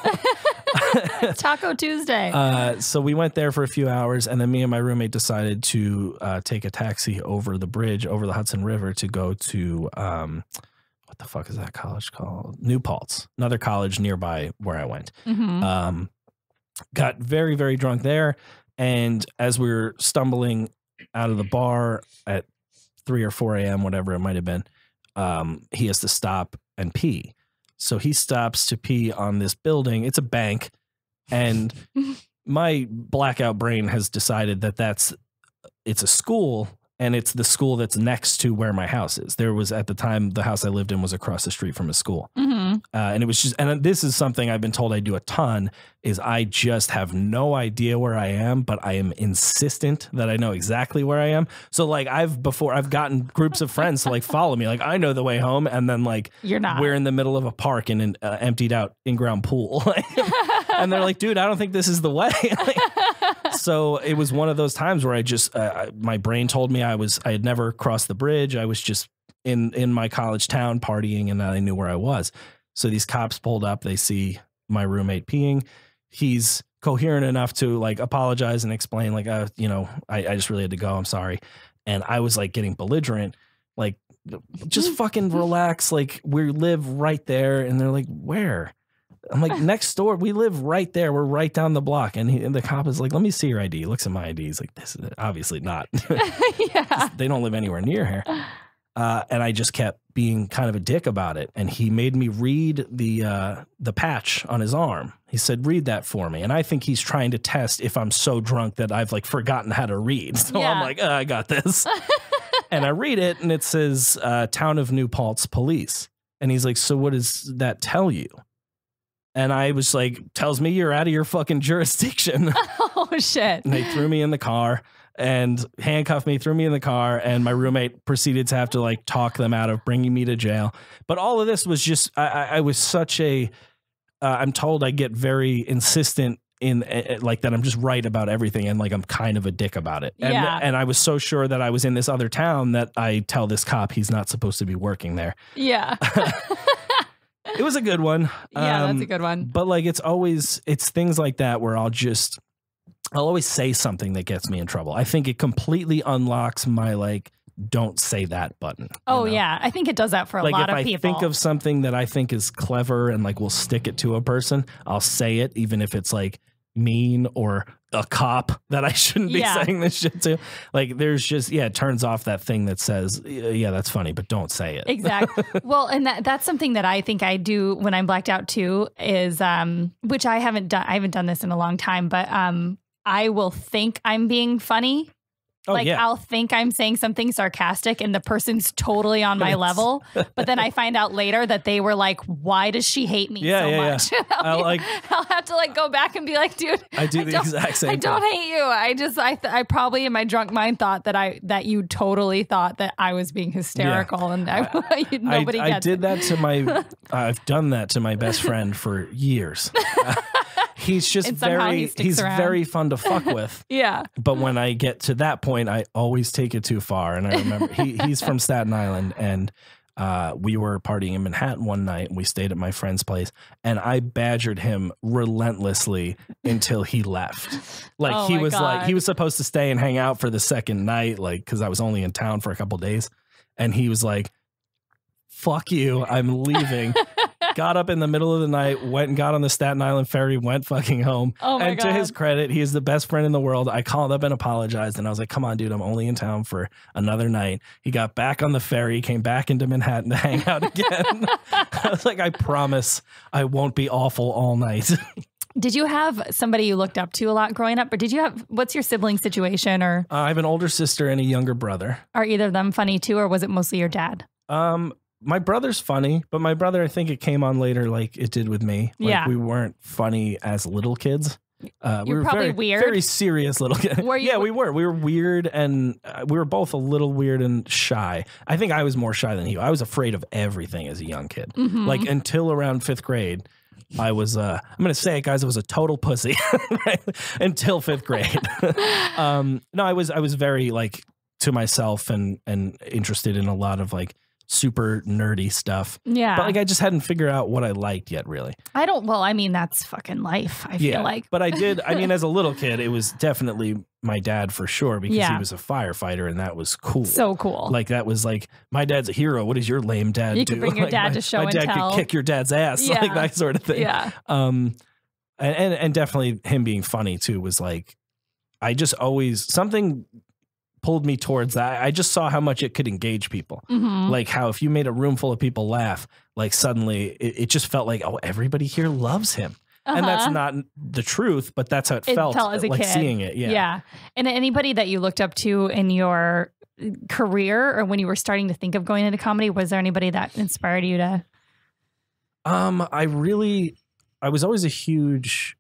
Taco Tuesday. So we went there for a few hours, and then me and my roommate decided to take a taxi over the bridge, over the Hudson River, to go to what the fuck is that college called? New Paltz, another college nearby where I went. Mm-hmm. Got very, very drunk there, and as we were stumbling out of the bar at 3 or 4 a.m., whatever it might have been, he has to stop and pee. So he stops to pee on this building. It's a bank. And my blackout brain has decided that it's a school, and it's the school that's next to where my house is. There was, at the time, the house I lived in was across the street from a school. Mm-hmm. And it was just, and this is something I've been told I do a ton, is I just have no idea where I am, but I am insistent that I know exactly where I am. So like I've gotten groups of friends to like follow me. Like I know the way home. And then like, you're not, we're in the middle of a park in an emptied out in-ground pool. And they're like, dude, I don't think this is the way. So it was one of those times where I just, my brain told me I had never crossed the bridge. I was just in my college town partying, and I knew where I was. So these cops pulled up, they see my roommate peeing. He's coherent enough to like apologize and explain like, I just really had to go. I'm sorry. And I was like getting belligerent, like just fucking relax. Like we live right there. And they're like, where? I'm like, next door. We live right there. We're right down the block. And the cop is like, let me see your ID. He looks at my ID. He's like, this is obviously not. Yeah. They don't live anywhere near here. And I just kept being kind of a dick about it. And he made me read the patch on his arm. He said, read that for me. And I think he's trying to test if I'm so drunk that I've like forgotten how to read. So I'm like, I got this. And I read it, and it says Town of New Paltz Police. And he's like, so what does that tell you? And I was like, tells me you're out of your fucking jurisdiction. Oh, shit. And they threw me in the car and handcuffed me, threw me in the car. And my roommate proceeded to have to like talk them out of bringing me to jail. But all of this was just, I was such I'm told I get very insistent in like that I'm just right about everything. And like, I'm kind of a dick about it. And I was so sure that I was in this other town that I tell this cop he's not supposed to be working there. Yeah. It was a good one. Yeah, that's a good one. But like, it's things like that where I'll always say something that gets me in trouble. I think it completely unlocks my like, don't say that button. Oh yeah. I think it does that for a lot of people. Like if I think of something that I think is clever and like will stick it to a person, I'll say it, even if it's like mean or a cop that I shouldn't be saying this shit to. Like there's just, it turns off that thing that says, yeah, that's funny, but don't say it. Exactly. Well, and that's something that I think I do when I'm blacked out too is, which I haven't done this in a long time, but I will think I'm being funny. Oh, like I'll think I'm saying something sarcastic and the person's totally on my level, but then I find out later that they were like, why does she hate me so much? I'll have to like go back and be like, dude, I do the exact same thing. I don't hate you. I probably in my drunk mind thought that you totally thought that I was being hysterical and nobody gets I did that to I've done that to my best friend for years. He's just he's very fun to fuck with. Yeah. But when I get to that point, I always take it too far. And I remember he's from Staten Island, and we were partying in Manhattan one night, and we stayed at my friend's place, and I badgered him relentlessly until he left. Like he was supposed to stay and hang out for the second night, like, cause I was only in town for a couple of days. And he was like, fuck you, I'm leaving. Got up in the middle of the night, went and got on the Staten Island ferry, went fucking home. Oh my God. To his credit, he is the best friend in the world. I called up and apologized, and I was like, come on, dude, I'm only in town for another night. He got back on the ferry, came back into Manhattan to hang out again. I was like, I promise I won't be awful all night. Did you have somebody you looked up to a lot growing up, or what's your sibling situation? Or I have an older sister and a younger brother. Are either of them funny too, or was it mostly your dad? My brother's funny, but my brother, I think it came on later like it did with me. Like we weren't funny as little kids. We were probably very, weird. Very serious little kids. Yeah, we were. We were weird, and we were both a little weird and shy. I think I was more shy than he. I was afraid of everything as a young kid. Mm-hmm. Like until around 5th grade, I was, I'm going to say it, guys, I was a total pussy until 5th grade. No, I was very like to myself and interested in a lot of like super nerdy stuff. Yeah. But like I just hadn't figured out what I liked yet, really. I mean, that's fucking life, I feel like. But I did, I mean, as a little kid, it was definitely my dad for sure, because he was a firefighter, and that was cool. So cool. Like that was like, my dad's a hero. What does your lame dad do? You could bring your dad to show and tell. My dad could kick your dad's ass, like that sort of thing. Yeah. And definitely him being funny too was like, I just always, something pulled me towards that. I just saw how much it could engage people. Mm-hmm. Like how if you made a room full of people laugh, like suddenly it just felt like, oh, everybody here loves him. Uh-huh. And that's not the truth, but that's how it felt as a like kid. Seeing it. Yeah. Yeah. And anybody that you looked up to in your career or when you were starting to think of going into comedy, was there anybody that inspired you to? I was always a huge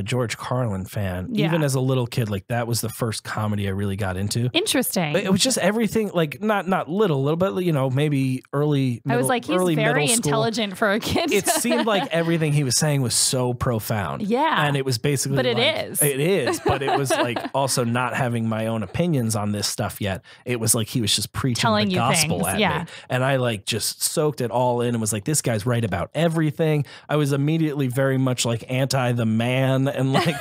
George Carlin fan. Yeah. Even as a little kid, like that was the first comedy I really got into. Interesting. It was just everything, like not little, but you know, maybe early. I was like, he's very intelligent for a kid. It seemed like everything he was saying was so profound. Yeah, and it was basically, but like, it is, but it was like also not having my own opinions on this stuff yet. It was like he was just preaching telling the gospel at me, and I like just soaked it all in and was like, this guy's right about everything. I was immediately very much like anti the man. And like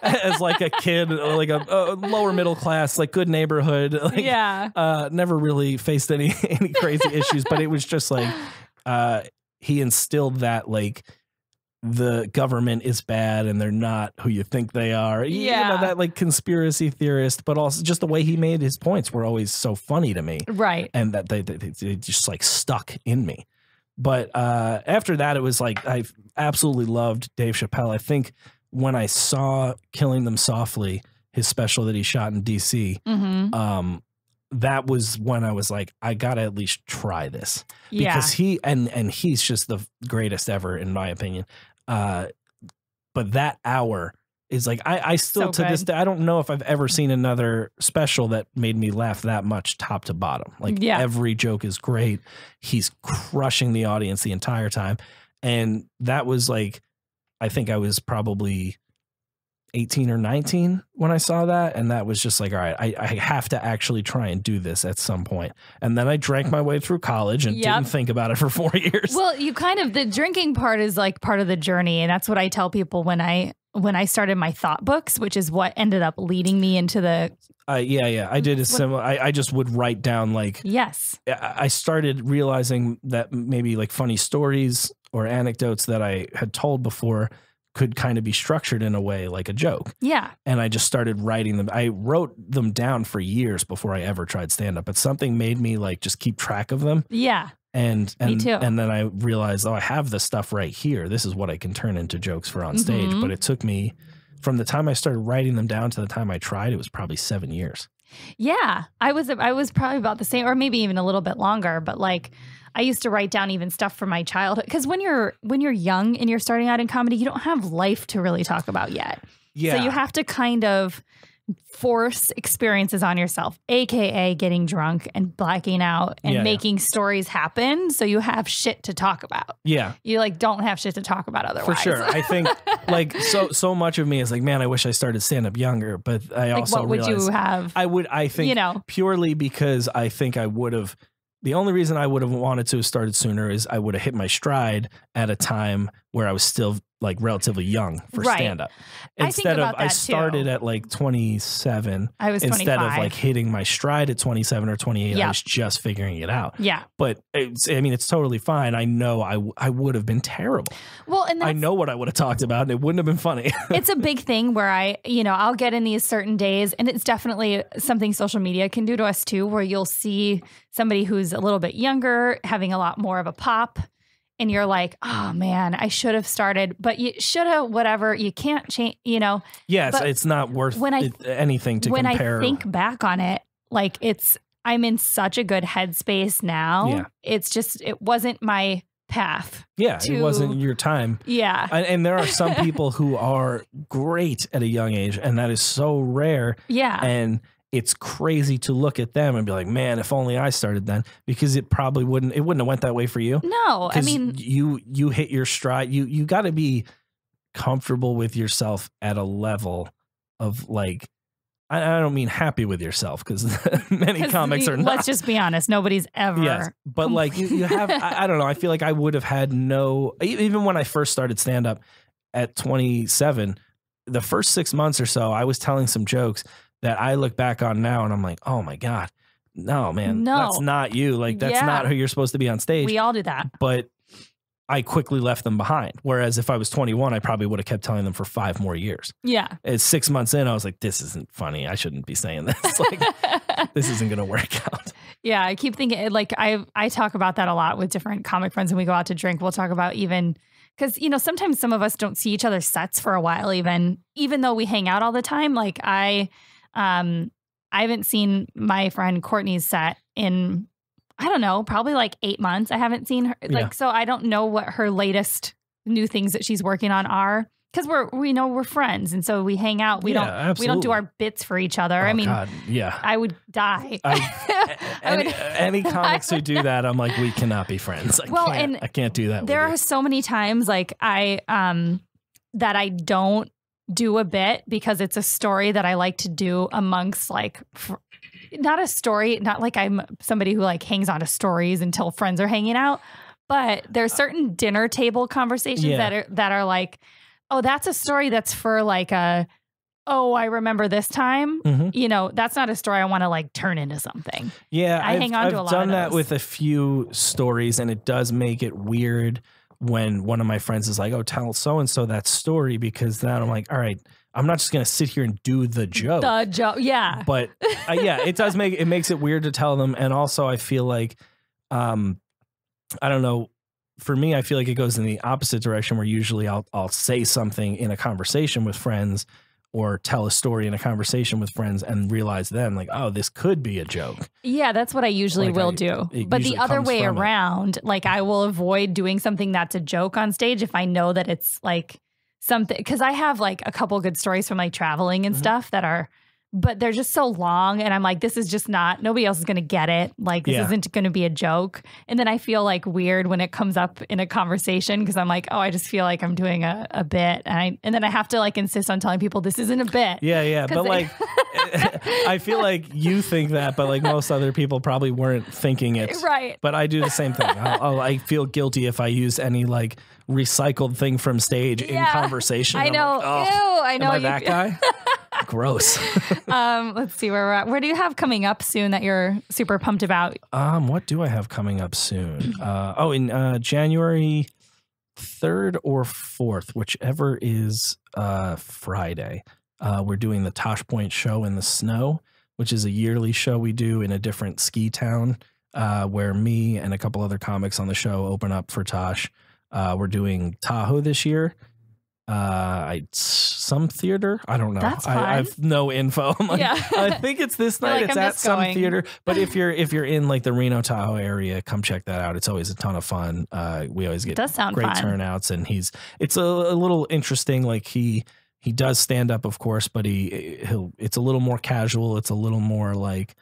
as like a kid, like a lower middle class, like good neighborhood, like never really faced any crazy issues, but it was just like he instilled that like the government is bad and they're not who you think they are. You know, that like conspiracy theorist, but also just the way he made his points were always so funny to me, right? And that they just like stuck in me. But after that, it was like I absolutely loved Dave Chappelle. I think when I saw Killing Them Softly, his special that he shot in DC, mm-hmm. That was when I was like, I gotta at least try this, because he and he's just the greatest ever in my opinion. But that hour is like I still so to this day, I don't know if I've ever seen another special that made me laugh that much top to bottom. Like every joke is great. He's crushing the audience the entire time, and that was like, I think I was probably 18 or 19 when I saw that. And that was just like, all right, I have to actually try and do this at some point. And then I drank my way through college and didn't think about it for 4 years. Well, the drinking part is like part of the journey. And that's what I tell people when I started my thought books, which is what ended up leading me into the... I did a similar. I just would write down like... Yes. I started realizing that maybe like funny stories or anecdotes that I had told before could kind of be structured in a way like a joke. Yeah. And I just started writing them. I wrote them down for years before I ever tried stand-up, but something made me like just keep track of them. Yeah. And me too. And then I realized, I have this stuff right here. This is what I can turn into jokes for on stage. But it took me, from the time I started writing them down to the time I tried, it was probably 7 years. Yeah. I was probably about the same, or maybe even a little bit longer, but like I used to write down even stuff from my childhood. Because when you're young and you're starting out in comedy, you don't have life to really talk about yet. Yeah. So you have to kind of force experiences on yourself, aka getting drunk and blacking out and making stories happen so you have shit to talk about. Yeah. You like don't have shit to talk about otherwise. For sure. I think like so much of me is like, man, I wish I started stand up younger, but I also what would you have? I think purely because I think I would have, the only reason I would have wanted to have started sooner is I would have hit my stride at a time where I was still like relatively young for stand up. Instead of I started at like 27. I was 25. Instead of like hitting my stride at 27 or 28. I was just figuring it out. Yeah. But it's totally fine. I know I would have been terrible. Well, and I know what I would have talked about and it wouldn't have been funny. It's a big thing where I'll get in these certain days, and it's definitely something social media can do to us too, where you'll see somebody who's a little bit younger having a lot more of a pop. And you're like, oh man, I should have started, but you should have, whatever. You can't change, Yes, it's not worth anything to compare. When I think back on it, like I'm in such a good headspace now. Yeah. It's just, it wasn't my path. Yeah, it wasn't your time. Yeah. And there are some people who are great at a young age, and that is so rare. Yeah. And it's crazy to look at them and be like, man, if only I started then, because it probably wouldn't have went that way for you. No, I mean, you hit your stride. You got to be comfortable with yourself at a level of like, I don't mean happy with yourself, because many comics are not. Let's just be honest. Nobody's ever. Yes, but like you have, I don't know. I feel like I would have had even when I first started stand up at 27, the first 6 months or so, I was telling some jokes that I look back on now and I'm like, oh my God, no, man, that's not you. Like, that's not who you're supposed to be on stage. We all do that. But I quickly left them behind. Whereas if I was 21, I probably would have kept telling them for 5 more years. Yeah. It's 6 months in, I was like, this isn't funny. I shouldn't be saying this. Like, this isn't going to work out. Yeah. I keep thinking, like, I talk about that a lot with different comic friends when we go out to drink. We'll talk about even, because, sometimes some of us don't see each other's sets for a while, even though we hang out all the time. Like I haven't seen my friend Courtney's set in, I don't know, probably like 8 months. I haven't seen her. Like, so I don't know what her latest new things that she's working on are, because we're friends. And so we hang out. We don't do our bits for each other. Oh, I mean, God, yeah, I would die. Any comics who do that, I'm like, we cannot be friends. I can't do that. There are so many times like that I don't do a bit because it's a story that I like to do amongst like, not a story, not like I'm somebody who like hangs on to stories until friends are hanging out, but there's certain dinner table conversations that are like, oh, that's a story that's for like I remember this time. Mm-hmm. That's not a story I want to like turn into something. Yeah. I hang on to a lot of those. I've done that with a few stories, and it does make it weird when one of my friends is like, oh, tell so-and-so that story, because then I'm like, all right, I'm not just going to sit here and do the joke. Yeah. But it makes it weird to tell them. And also I feel like, I don't know, for me, I feel like it goes in the opposite direction, where usually I'll say something in a conversation with friends, or tell a story in a conversation with friends, and realize then like, oh, this could be a joke. Yeah, that's what I usually will do. But the other way around, like I will avoid doing something that's a joke on stage if I know that it's like something, because I have like a couple good stories from like traveling and stuff that are, but they're just so long, and I'm like, this is just not, nobody else is going to get it. Like, this isn't going to be a joke. And then I feel like weird when it comes up in a conversation, because I'm like, oh, I just feel like I'm doing a bit. And then I have to like insist on telling people this isn't a bit. Yeah. But like, I feel like you think that, but like most other people probably weren't thinking it. Right. But I do the same thing. I feel guilty if I use any like recycled thing from stage in conversation. I know. Like, oh, ew, I know. Am I that guy? Gross. Let's see where we're at. Where do you have coming up soon that you're super pumped about? What do I have coming up soon? In January 3rd or 4th, whichever is Friday. We're doing the Tosh Point show in the snow, which is a yearly show we do in a different ski town, where me and a couple other comics on the show open up for Tosh. We're doing Tahoe this year. Some theater. I don't know. That's fun. I have no info. I'm like, I think it's this night. It's at some theater. But if you're in like the Reno Tahoe area, come check that out. It's always a ton of fun. We always get great turnouts, and it's a little interesting. Like he does stand up, of course, but it's a little more casual. It's a little more like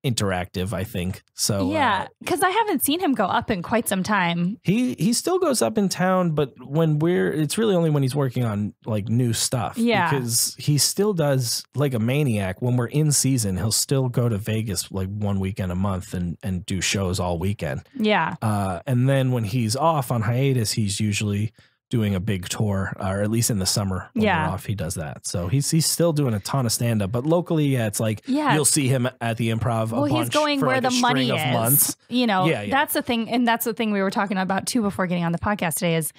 interactive, I think. So yeah, because I haven't seen him go up in quite some time. He still goes up in town, but it's really only when he's working on like new stuff. Yeah, because he still does like a maniac. When we're in season, he'll still go to Vegas like one weekend a month and do shows all weekend. Yeah, and then when he's off on hiatus, he's usually doing a big tour, or at least in the summer when we're off, he does that. So he's still doing a ton of stand up, but locally, it's like you'll see him at the Improv. Well, he's going for where like the money is. Months. You know, that's the thing, and that's the thing we were talking about too before getting on the podcast today. Is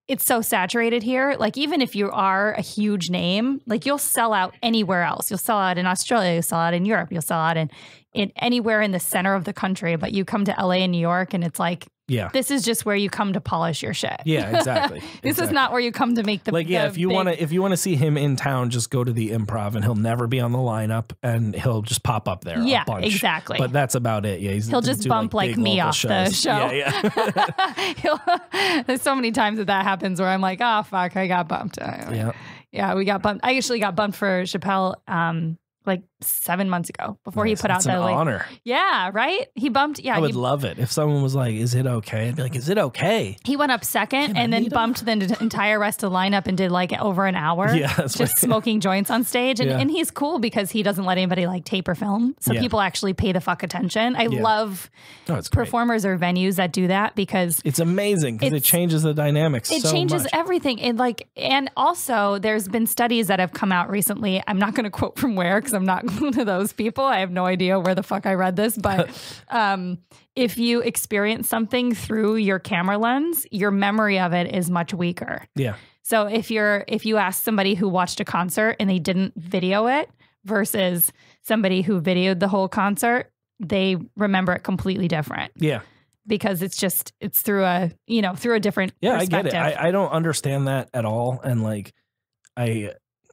it's so saturated here. Like even if you are a huge name, like you'll sell out anywhere else. You'll sell out in Australia. You'll sell out in Europe. You'll sell out in anywhere in the center of the country. But you come to LA and New York, and it's like. Yeah, this is just where you come to polish your shit. Yeah, exactly. This is not where you come to make the if you want to see him in town, just go to the Improv, and he'll never be on the lineup, and he'll just pop up there. Yeah, a bunch. Exactly. But that's about it. Yeah, he'll just bump like me off the show. Yeah. There's so many times that happens where I'm like, oh fuck, I got bumped. Yeah, we got bumped. I actually got bumped for Chappelle. Like 7 months ago before he put out that honor. Yeah, right? He bumped. Yeah. I would love it. If someone was like, is it okay? I'd be like, is it okay? He went up second and then bumped the entire rest of the lineup and did like over an hour. Yeah. Just smoking joints on stage. And he's cool because he doesn't let anybody like tape or film. So people actually pay the fuck attention. I love performers or venues that do that because it's amazing because it changes the dynamics. It changes everything. And also there's been studies that have come out recently. I'm not going to quote from where because I'm not one of those people. I have no idea where the fuck I read this, but if you experience something through your camera lens, your memory of it is much weaker. Yeah. So if you ask somebody who watched a concert and they didn't video it versus somebody who videoed the whole concert, they remember it completely different. Yeah. Because it's through a different perspective. I get it. I don't understand that at all. And like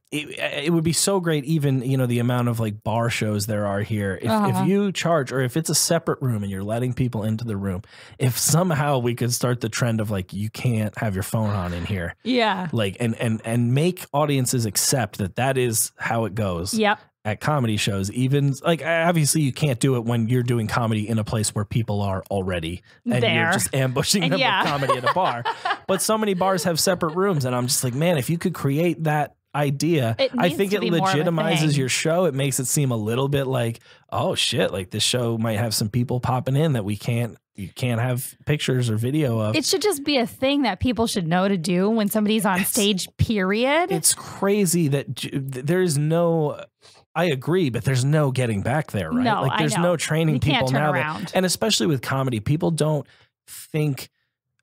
it would be so great, even, the amount of like bar shows there are here. If you charge, or if it's a separate room and you're letting people into the room, if somehow we could start the trend of like, you can't have your phone on in here. Yeah. Like, and make audiences accept that is how it goes. Yep. At comedy shows, even like obviously you can't do it when you're doing comedy in a place where people are already and you're just ambushing them with comedy at a bar. But so many bars have separate rooms, and I'm just like, man, if you could create that idea, I think it legitimizes your show. It makes it seem a little bit like, oh shit, like this show might have some people popping in that you can't have pictures or video of. It should just be a thing that people should know to do when somebody's on stage, period. It's crazy that there's no, I agree, but there's no getting back there, right? No, like there's no training people now. And especially with comedy, people don't think,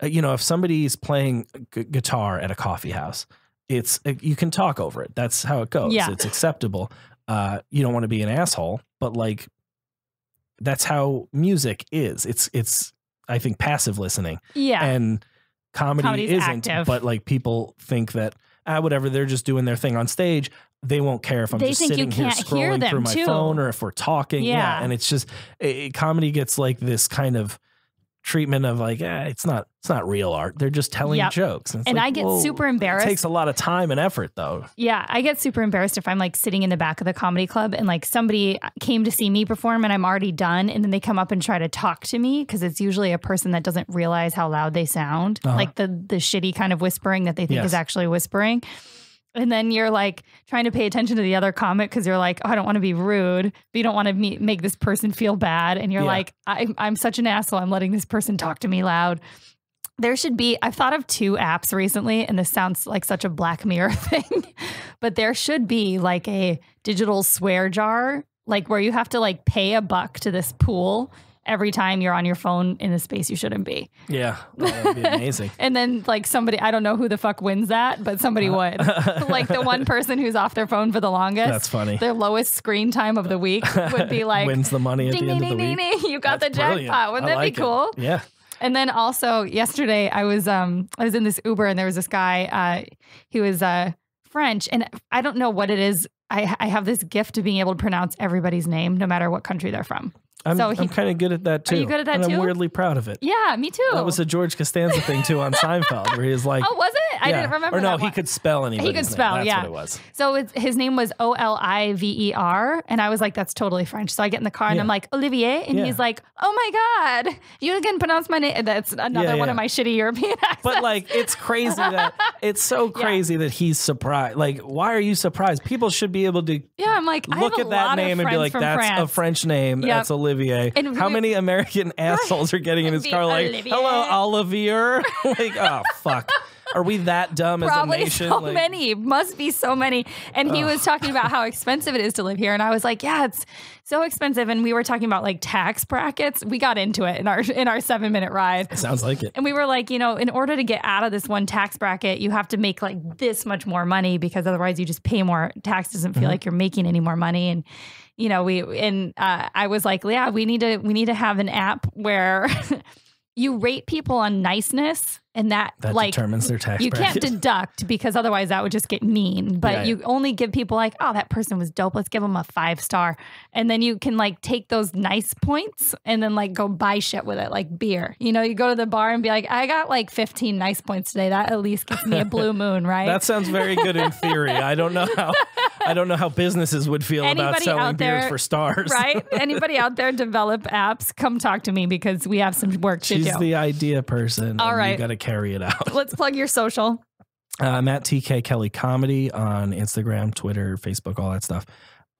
if somebody's playing guitar at a coffee house, you can talk over it. That's how it goes. Yeah. It's acceptable. You don't want to be an asshole, but like, that's how music is. It's I think passive listening. Yeah. And comedy isn't, active. But like people think that whatever, they're just doing their thing on stage. They won't care if I'm just sitting here scrolling through my phone or if we're talking. Yeah. And it's just comedy gets like this kind of treatment of like, it's not real art. They're just telling jokes. And I get super embarrassed. It takes a lot of time and effort though. Yeah. I get super embarrassed if I'm like sitting in the back of the comedy club and like somebody came to see me perform and I'm already done. And then they come up and try to talk to me because it's usually a person that doesn't realize how loud they sound. Like the shitty kind of whispering that they think is actually whispering. And then you're like trying to pay attention to the other comic because you're like, oh, I don't want to be rude, but you don't want to make this person feel bad. And you're like, I'm such an asshole. I'm letting this person talk to me loud. There should be, I've thought of 2 apps recently, and this sounds like such a Black Mirror thing, but there should be like a digital swear jar, like where you have to like pay $1 to this pool. every time you're on your phone in a space you shouldn't be. Yeah, that would be amazing. And then like somebody, I don't know who the fuck wins that, but somebody would. Like the one person who's off their phone for the longest. That's funny. Their lowest screen time of the week would be like wins the money at the end of the week. You got That's the jackpot. Wouldn't that be cool? Yeah. And then also yesterday I was in this Uber and there was this guy he was French, and I don't know what it is. I have this gift of being able to pronounce everybody's name no matter what country they're from. I'm kind of good at that too. Are you good at that and too? I'm weirdly proud of it. Yeah, me too. That was a George Costanza thing too on Seinfeld, where he was like, "Oh, was it? I didn't remember." Or no, that he could spell anything. He could spell. That's yeah, what it was. So his name was Oliver, and I was like, "That's totally French." So I get in the car and I'm like, "Olivier," and he's like, "Oh my god, you can pronounce my name." That's another one of my shitty European accents. But like, it's crazy that it's so crazy that he's surprised. Like, why are you surprised? People should be able to. Yeah, I'm like, look at that name and be like, "That's France. a French name. Yep. That's Olivier." And how many American assholes are getting in his car like, Olivier. "Hello, Olivier." Like, oh fuck. Are we that dumb Probably as a nation? So many. Must be so many. And he was talking about how expensive it is to live here. And I was like, yeah, it's so expensive. And we were talking about like tax brackets. We got into it in our 7-minute ride. It sounds like it. And we were like, in order to get out of this one tax bracket, you have to make like this much more money, because otherwise you just pay more. Tax doesn't feel like you're making any more money. And I was like, yeah, we need to have an app where you rate people on niceness, and that like determines their tax bracket. Can't deduct, because otherwise that would just get mean. But you only give people like, oh, that person was dope, let's give them a 5-star. And then you can like take those nice points and then like go buy shit with it, like beer. You go to the bar and be like, I got like 15 nice points today. That at least gets me a blue moon, right? That sounds very good in theory. I don't know how businesses would feel about selling beers for stars. Right? Anybody out there develop apps, come talk to me, because we have some work to do. She's the idea person. All right. You got to carry it out. Let's plug your social. I'm at TK Kelly Comedy on Instagram, Twitter, Facebook, all that stuff.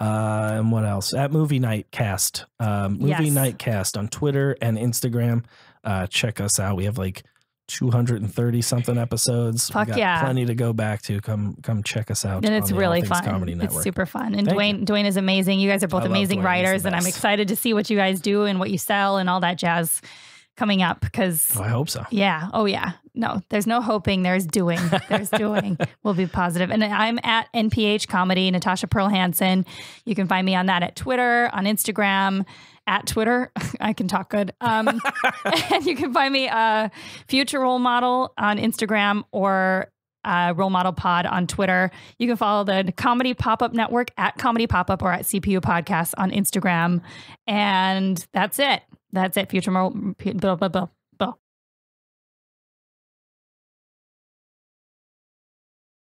And what else? At Movie Night Cast. Movie Night Cast on Twitter and Instagram. Check us out. We have like 230 something episodes. Fuck, we got plenty to go back to. Come check us out. And it's really fun. Comedy Network. It's super fun. And Dwayne is amazing. You guys are both amazing writers, and I'm excited to see what you guys do and what you sell and all that jazz coming up, because I hope so. Yeah. Oh yeah. No, there's no hoping. There's doing. There's doing. We'll be positive. And I'm at NPH Comedy, Natasha Pearl Hansen. You can find me on that at Twitter, on Instagram. At Twitter, I can talk good. And you can find me Future Role Model on Instagram, or Role Model Pod on Twitter. You can follow the Comedy Pop-Up Network at Comedy Pop-Up, or at CPU Podcasts on Instagram. And that's it. That's it. Future Role. Blah, blah, blah.